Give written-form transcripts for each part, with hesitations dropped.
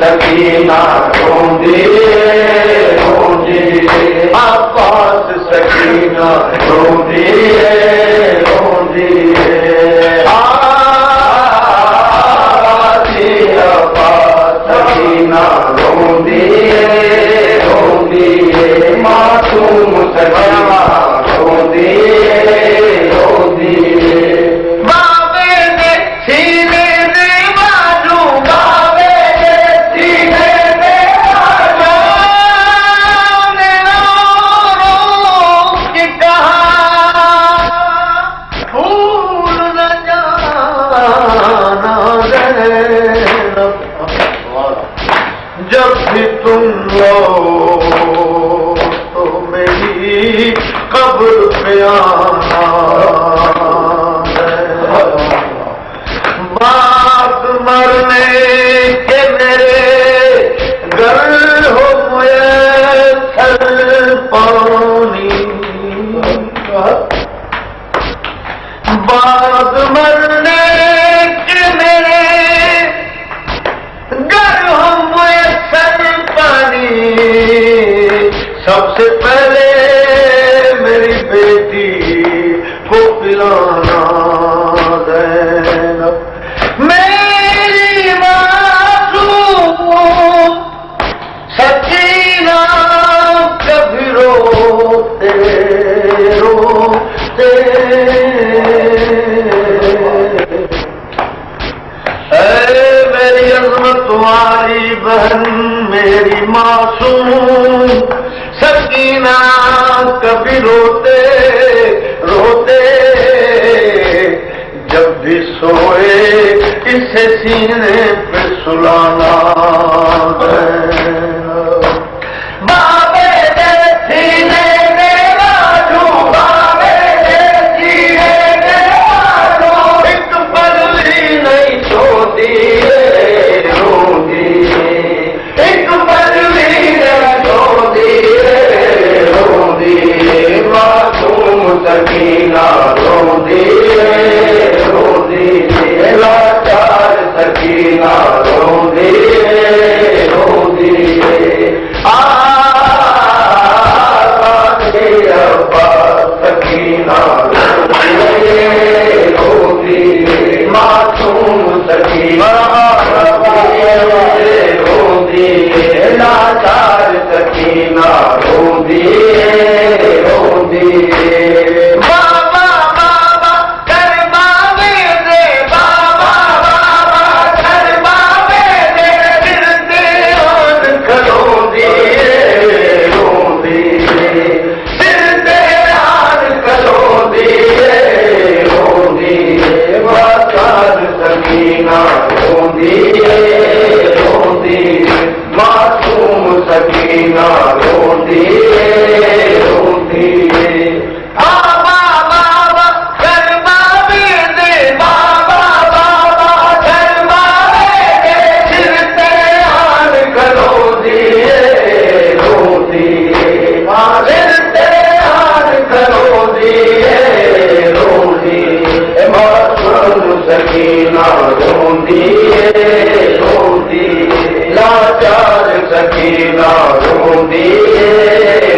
सकीना रोंदी रोंदी अब्बास सकीना रोंदी रोंदी आजी अब्बास सकीना रोंदी रोंदी मासूम सकीना रोंदी रोंदी बाबे ने सीने दे बाजू बाबे ने सीने दे बाजू ने रो के कहा भूल न जाना जब भी तुम लो तो मेरी कब्र पे आना बात मरने के मेरे घर हो मुयस्सर पानी बात मरने के मेरे घर हो मुयस्सर पानी सबसे पहले मेरी बेटी को पिलाना ज़ैनब मेरी मासूम सकीना कभी रोते रोते मेरी अज़मत वाली बहन मेरी मासूम सकीना कभी रोते रोते जब भी सोए इसे सीने पे सुलाना बाबे दे सीने दे बाजू बाबे दे सीने दे बाजू एक पल भी नहीं सोती रोंदी एक पल भी नहीं सोती रोंदी मासूम सकीना रोंदी रोंदी लाचार सकीना रोंदी रोंदी अब्बास सकीना रोंदी मासूम सकीना रोंदी लाचार सकीना रोंदी रोंदी बाबा बाबा कर बाबे दे बाबा बाबा कर बाबे दे दिल दे आन करोंदी रोंदी दिल दे आन करोंदी रोंदी मासूम सकीना रोंदी रोंदी मासूम सकीना रोंदी रोंदी बाबा बाबा कर बाबे दे बाबा बाबा कर बाबे दे दिल से आन करोंदी रोंदी दिल से आन करोंदी रोंदी मासूम सकीना रोंदी रोंदी लाचार सकीना रोंदी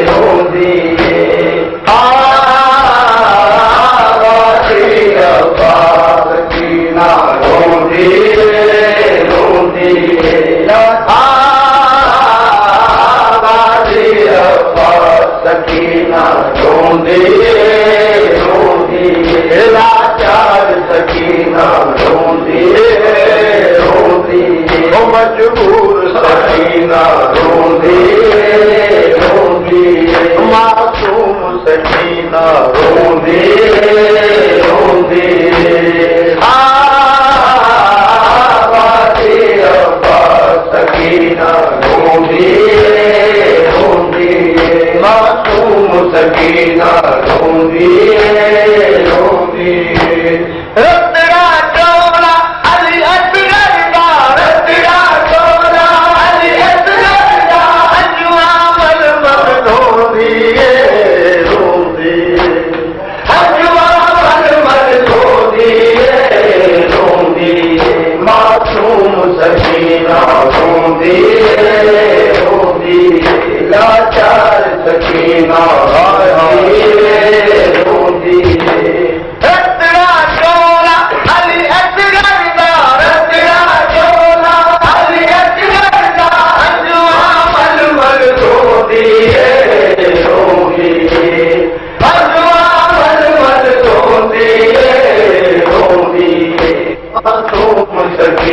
रोंदी आवाज़ी अब्बास सकीना रोंदी रोंदी आवाज़ी अब्बास सकीना रोंदी रोंदी लाचार सकीना रोंदी रोंदी मजबूर सकीना रोंदी रोंदी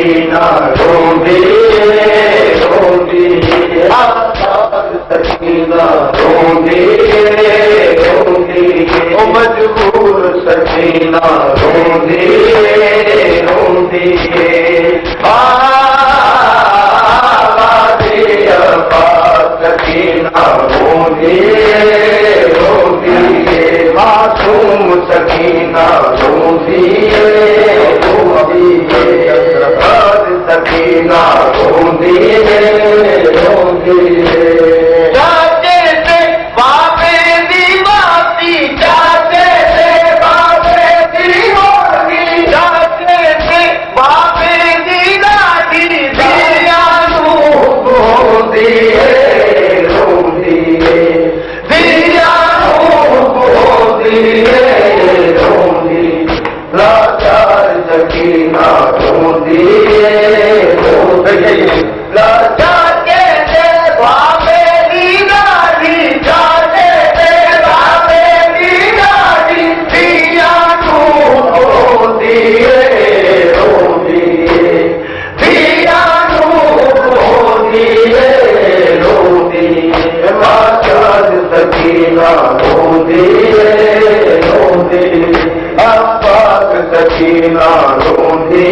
सकीना रोंदी रोंदी आबाद सकीना रोंदी रोंदी ओ मजबूर सकीना रोंदी रोंदी आबादी आबाद सकीना रोंदी रोंदी मासूम सकीना रोंदी रोंदी सकीना रोंदी रोंदी चाचे से बाबे दी बाती चाचे से बाबे दी होगी चाचे से बाबे दी लाठी दिया रोंदी रोंदी दिया रोंदी रोंदी लाचार सकीना रोंदी लाचार के से बाबे दी लाठी चाचे से बाबे दी लाठी दिया रोंदी रोंदी दिया रोंदी रोंदी लाचार सकीना रोंदी रोंदी आबाद सकीना रोंदी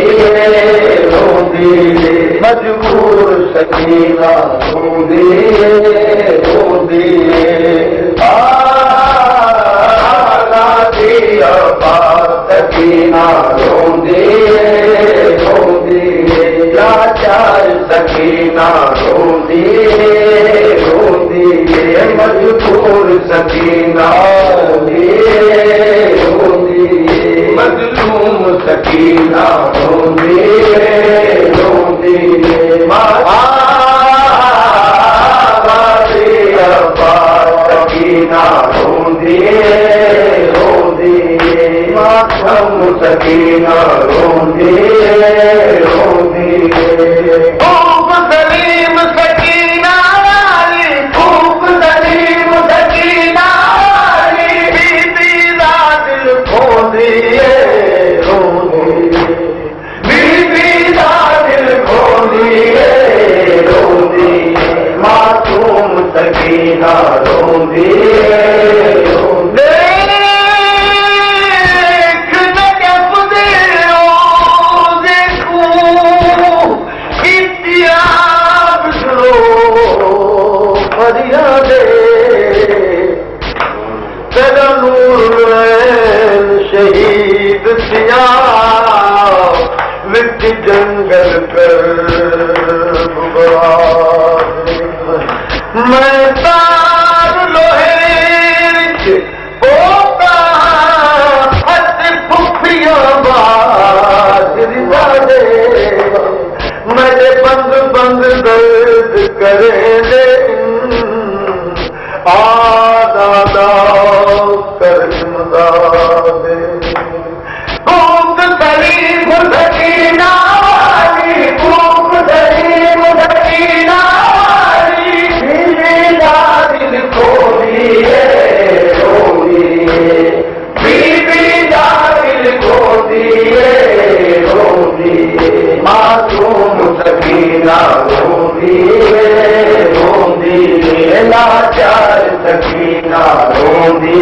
रोंदी मजबूर सकीना रोंदी रोंदी आबादी आबाद सकीना रोंदी रोंदी लाचार सकीना रोंदी रोंदी मजबूर सकीना रोंदी रोंदी मजलूम सकीना रोंदी रोंदी आबादी आबाद सकीना रोंदी रोंदी मासूम सकीना रोंदी रोंदी खूब सलीम सकीना वाली खूब सलीम सकीना वाली बीबी दा दिल खोदी रोंदी बीबी दा दिल खोदी रोंदी मासूम सकीना रोंदी रोंदी तेरा नूर शहीद सिया विच जंगल कर मैं तार लोहे पोता हथ फुफिया बाजरिया दे मेरे बंद बंद दर्द करे दादा करमदा दे भूख सलीम सकीना वाली भूख सलीम सकीना वाली बीबी दिल खोली रोली बीबी दिल खोली रोली मासूम सकीना रोली रोंदी लाचार सकीना रोंदी